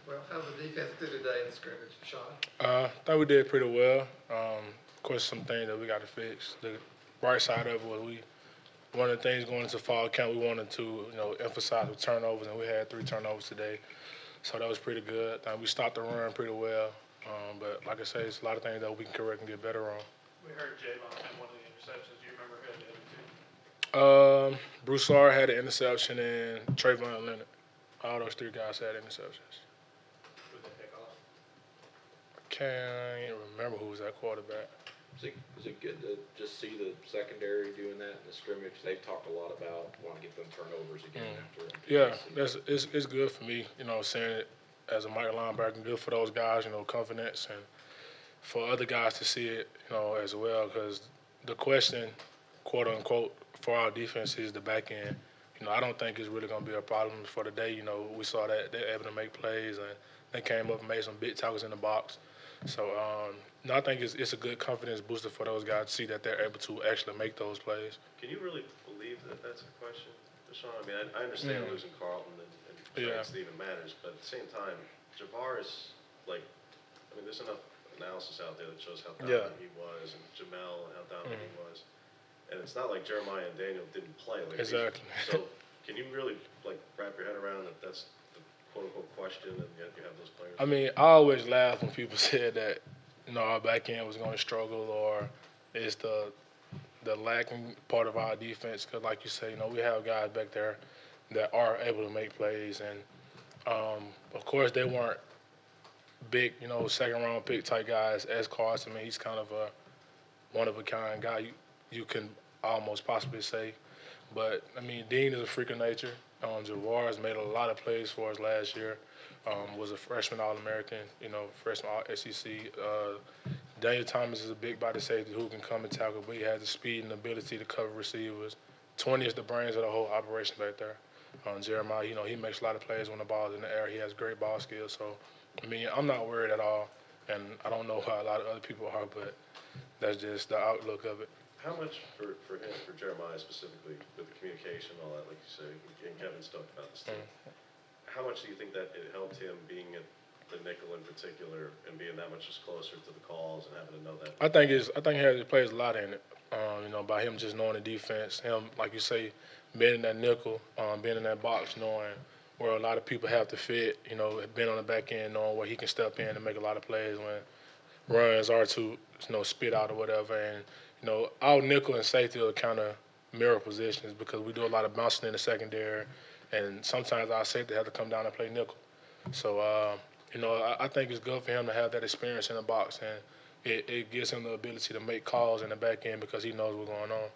Well, how did the defense do today in the scrimmage, Deshaun? I thought we did pretty well. Of course, some things that we got to fix. The right side of it was one of the things going into fall camp, we wanted to emphasize the turnovers, and we had 3 turnovers today. So that was pretty good. We stopped the run pretty well. But like I say, it's a lot of things that we can correct and get better on. We heard Javon had one of the interceptions. Do you remember who had the other two? Broussard had an interception, and Trayvon Leonard. All those 3 guys had interceptions. Who did they pick off? Can't remember who was that quarterback. Is it good to just see the secondary doing that in the scrimmage? They've talked a lot about wanting to get them turnovers again after. Yeah, it's good for me, seeing it as a Mike linebacker, good for those guys, confidence, and for other guys to see it, as well. Because the question, quote unquote, for our defense is the back end. I don't think it's really going to be a problem for the day. We saw that they're able to make plays, and they came up and made some big tackles in the box. So I think it's a good confidence booster for those guys to see that they're able to actually make those plays. Can you really believe that that's a question, Deshaun? I mean, I understand losing Carlton and Stephen matters, but at the same time, Javar is there's enough analysis out there that shows how dominant he was, and Jamel and how dominant he was. And it's not like Jeremiah and Daniel didn't play. Exactly. So can you really wrap your head around that that's the quote-unquote question, and yet you have those players? I mean, I always laugh when people said that, our back end was going to struggle, or it's the lacking part of our defense. Because, like you say, we have guys back there that are able to make plays, and of course they weren't big, second-round pick type guys as Carson. I mean, he's kind of a one-of-a-kind guy. You can almost possibly say. But, I mean, Dean is a freak of nature. Javar has made a lot of plays for us last year. Was a freshman All-American, freshman All-SEC. Daniel Thomas is a big body safety who can come and tackle, but he has the speed and ability to cover receivers. 20 is the brains of the whole operation back there. Jeremiah, he makes a lot of plays when the ball's in the air. He has great ball skills. So, I mean, I'm not worried at all. And I don't know how a lot of other people are, but that's just the outlook of it. How much for Jeremiah specifically, with the communication and all that, like you say, and Kevin's talked about this too, how much do you think that it helped him being at the nickel in particular and being that much just closer to the calls and having to know that? I think he plays a lot in it, by him just knowing the defense, him, like you say, being in that nickel, being in that box, knowing where a lot of people have to fit, being on the back end, knowing where he can step in and make a lot of plays when runs are to, spit out or whatever. And our nickel and safety are kind of mirror positions because we do a lot of bouncing in the secondary, and sometimes our safety have to come down and play nickel. So, I think it's good for him to have that experience in the box, and it gives him the ability to make calls in the back end because he knows what's going on.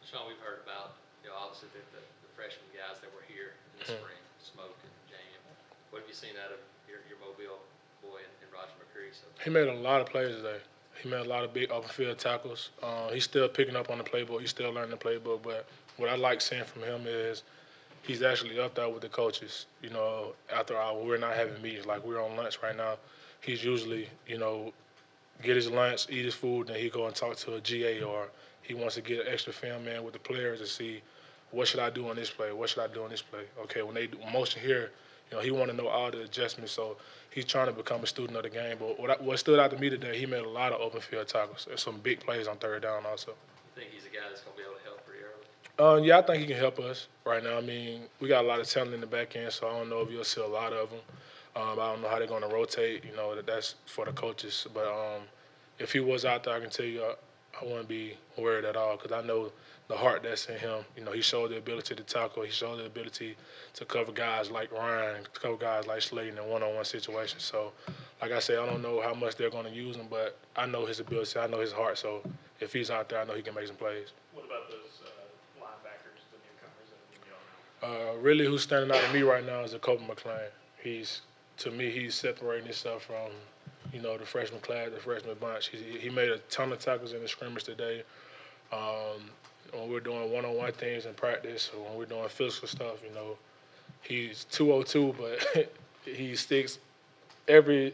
Sean, we've heard about, obviously the freshman guys that were here in the spring, Smoke and Jam. What have you seen out of your Mobile boy and Roger McCreary? He made a lot of plays today. He made a lot of big open field tackles. He's still picking up on the playbook. He's still learning the playbook. But what I like seeing from him is he's actually up there with the coaches. After we're not having meetings, like we're on lunch right now, he's usually, get his lunch, eat his food, then he go and talk to a GA, or he wants to get an extra film in with the players to see what should I do on this play, what should I do on this play. Okay, when they do motion here, he want to know all the adjustments. So he's trying to become a student of the game. But what stood out to me today, he made a lot of open field tackles and some big plays on third down also. You think he's a guy that's going to be able to help pretty early? Yeah, I think he can help us right now. I mean, we got a lot of talent in the back end, so I don't know if you'll see a lot of them. I don't know how they're going to rotate. That's for the coaches. But if he was out there, I can tell you I wouldn't be worried at all because I know the heart that's in him. He showed the ability to tackle. He showed the ability to cover guys like Ryan, to cover guys like Slayton in one-on-one situations. So, like I said, I don't know how much they're going to use him, but I know his ability. I know his heart. So if he's out there, I know he can make some plays. What about those linebackers, the newcomers that you all know? Really, who's standing out to me right now is Kobe McLean. To me, he's separating himself from, the freshman class, the freshman bunch. He made a ton of tackles in the scrimmage today. When we're doing one-on-one things in practice, or when we're doing physical stuff, he's 202, but he sticks every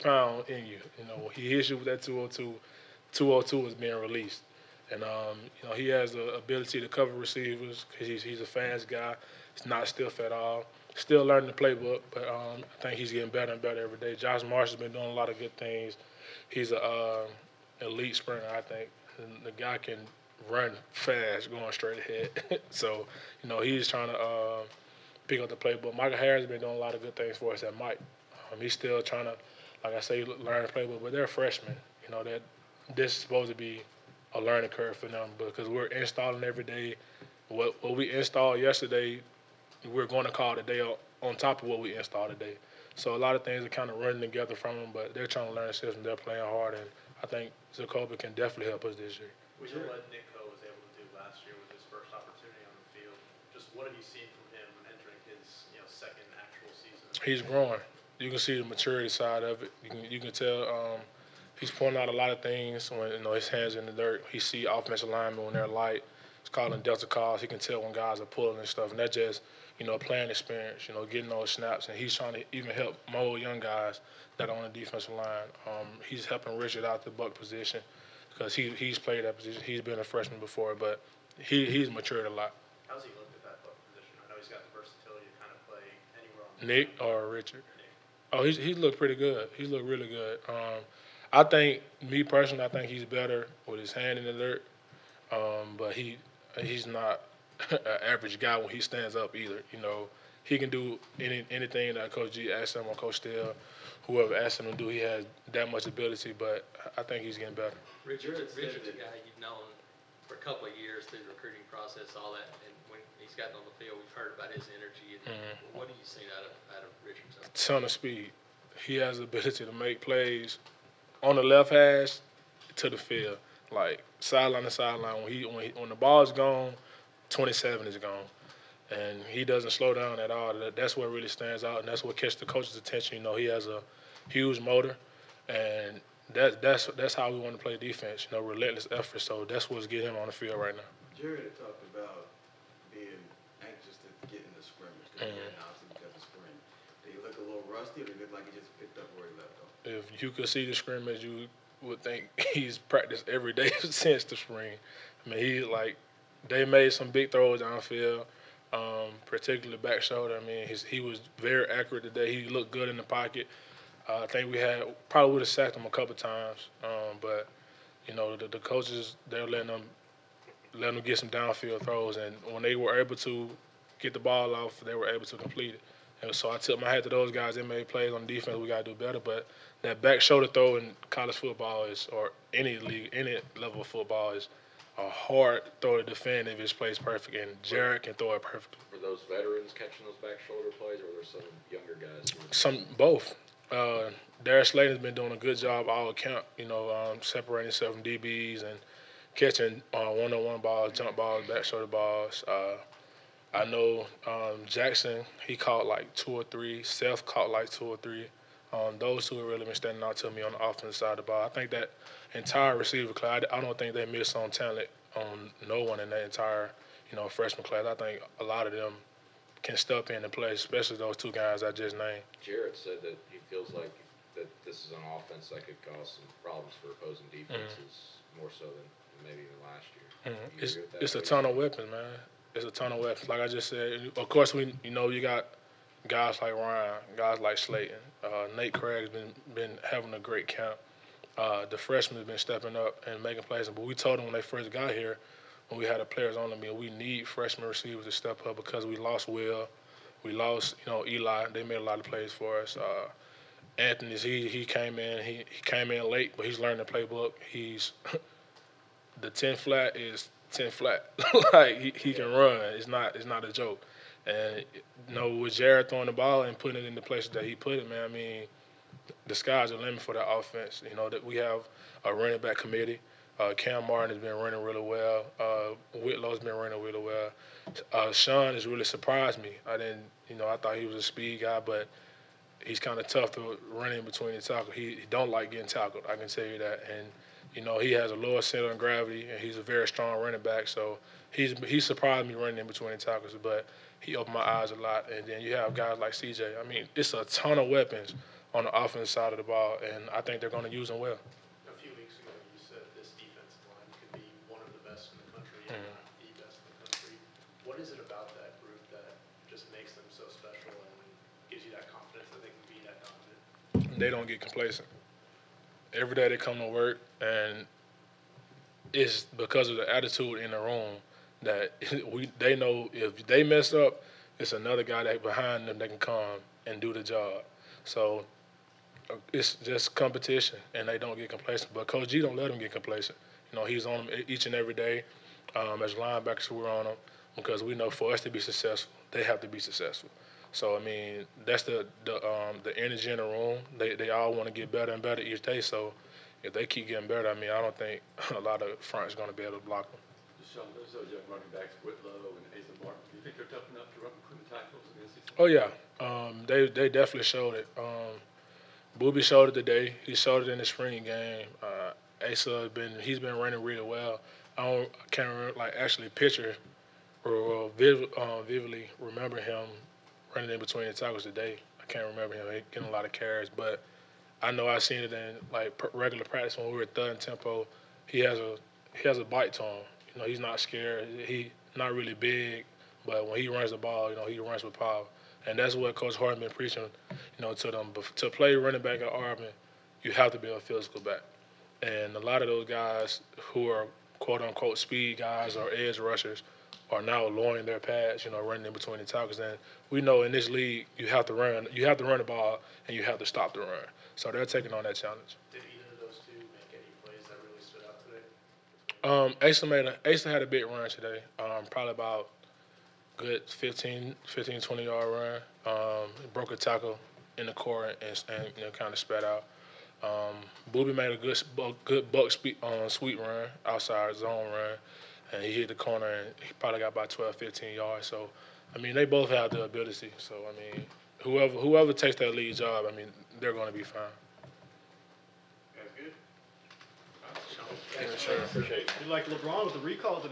pound in you. He hits you with that 202. 202 is being released. And, he has the ability to cover receivers because he's a fast guy. He's not stiff at all. Still learning the playbook, but I think he's getting better and better every day. Josh Marsh has been doing a lot of good things. He's a elite sprinter, I think. And the guy can run fast, going straight ahead. So, he's trying to pick up the playbook. Michael Harris has been doing a lot of good things for us at Mike. He's still trying to, like I say, learn the playbook, but they're freshmen. That this is supposed to be a learning curve for them because we're installing every day. What we installed yesterday, we're going to call today on top of what we installed today. So a lot of things are kind of running together from them, but they're trying to learn the system. They're playing hard, and I think Zacoba can definitely help us this year. We know what Nick Coe was able to do last year with his first opportunity on the field. Just what have you seen from him entering his second actual season? He's growing. You can see the maturity side of it. You can tell he's pointing out a lot of things when his hands in the dirt. He see offensive linemen when they're light. He's calling delta calls. He can tell when guys are pulling and stuff, and that just playing experience. Getting those snaps, and he's trying to even help mold young guys that are on the defensive line. He's helping Richard out the buck position because he's played that position. He's been a freshman before, but he's matured a lot. How's he looked at that buck position? I know he's got the versatility to kind of play anywhere on the Nick line. or Richard? Nick. Oh, he looked pretty good. He looked really good. I think, me personally, I think he's better with his hand in the dirt. But he's not an average guy when he stands up either. He can do anything that Coach G asked him or Coach Steele, whoever asked him to do. He has that much ability, but I think he's getting better. Richard's a guy you've known for a couple of years through the recruiting process, all that, and when he's gotten on the field, we've heard about his energy. What have you seen out of Richard? A ton of speed. He has the ability to make plays on the left hash to the field, like sideline to sideline. When the ball is gone, 27 is gone, and he doesn't slow down at all. That's what really stands out, and that's what catches the coach's attention. He has a huge motor, and that's how we want to play defense. Relentless effort. So that's what's getting him on the field right now. Jared had talked about being anxious to get in the scrimmage because of spring. Did he look a little rusty, or did he look like he just picked up where he left off? If you could see the scrimmage, you would think he's practiced every day since the spring. I mean, they made some big throws downfield, particularly back shoulder. I mean, he was very accurate today. He looked good in the pocket. I think we probably would have sacked him a couple times, but the coaches, they're letting them get some downfield throws, and when they were able to get the ball off, they were able to complete it. And so I tip my hat to those guys. They made plays on defense. We got to do better, but that back shoulder throw in college football or any league, any level of football is a hard throw to defend if it's placed perfect, and Jared can throw it perfectly. Were those veterans catching those back shoulder plays, or were there some younger guys? Both. Darius Slayton's been doing a good job all account, separating himself from DBs and catching one-on-one balls, jump balls, back shoulder balls. I know Jackson, he caught like 2 or 3. Seth caught like 2 or 3. Those two have really been standing out to me on the offensive side of the ball. I think that entire receiver class, I don't think they missed on talent on no one in that entire, freshman class. I think a lot of them can step in and play, especially those 2 guys I just named. Jared said that he feels like that this is an offense that could cause some problems for opposing defenses more so than maybe even last year. It's a ton of weapons, man. It's a ton of weapons. Like I just said, of course, you got guys like Ryan, guys like Slayton. Nate Craig's been having a great camp. The freshmen have been stepping up and making plays. But we told them when they first got here, when we had the players on them, we need freshman receivers to step up because we lost Will. We lost, Eli. They made a lot of plays for us. Anthony's, he came in. He came in late, but he's learning the playbook. The 10 flat is 10 flat. Like he can run. It's not a joke. And with Jared throwing the ball and putting it in the places that he put it, man, I mean, the sky's the limit for that offense. That we have a running back committee. Cam Martin has been running really well. Whitlow's been running really well. Sean has really surprised me. I thought he was a speed guy, but he's kind of tough to run in between the tackles. He don't like getting tackled, I can tell you that. And he has a lower center of gravity, and he's a very strong running back. So he surprised me running in between the tackles, but he opened my eyes a lot. And then you have guys like CJ. I mean, it's a ton of weapons on the offensive side of the ball, and I think they're going to use them well. A few weeks ago, you said this defensive line could be one of the best in the country, if not the best in the country. What is it about that group that just makes them so special? And they don't get complacent. Every day they come to work, and it's because of the attitude in the room that they know if they mess up, it's another guy that behind them that can come and do the job. So it's just competition, and they don't get complacent. But Coach G don't let them get complacent. You know, he's on them each and every day. As linebackers, we're on them because we know for us to be successful, they have to be successful. So I mean, that's the energy in the room. They all want to get better and better each day. So if they keep getting better, I mean, I don't think a lot of fronts going to be able to block them. Deshaun, those young running backs, Whitlow and Asa Martin, do you think they're tough enough to run between the tackles against each Oh yeah, they definitely showed it. Booby showed it today. He showed it in the spring game. Asa he's been running really well. I can't remember, actually picture or vividly remember him running in between the tackles today. I can't remember him getting a lot of carries, but I know I seen it in regular practice when we were thudding tempo. He has a bite to him. You know, he's not scared. He not really big, but when he runs the ball, you know, he runs with power. And that's what Coach Harden been preaching, you know, to them. But to play running back at Auburn, you have to be a physical back. And a lot of those guys who are quote-unquote speed guys or edge rushers are now lowering their pads, you know, running in between the tackles. And we know in this league you have to run the ball and you have to stop the run. So they're taking on that challenge. Did either of those two make any plays that really stood out today? Asa had a big run today, probably about good 15, 20-yard run. Broke a tackle in the core and you know, kind of sped out. Booby made a good buck sweep run, outside zone run, and he hit the corner and he probably got about 12, 15 yards. So, I mean, they both have the ability. So, I mean, whoever takes that lead job, I mean, they're going to be fine. That's good. Yeah, sure. Appreciate it. Like LeBron with the recall today.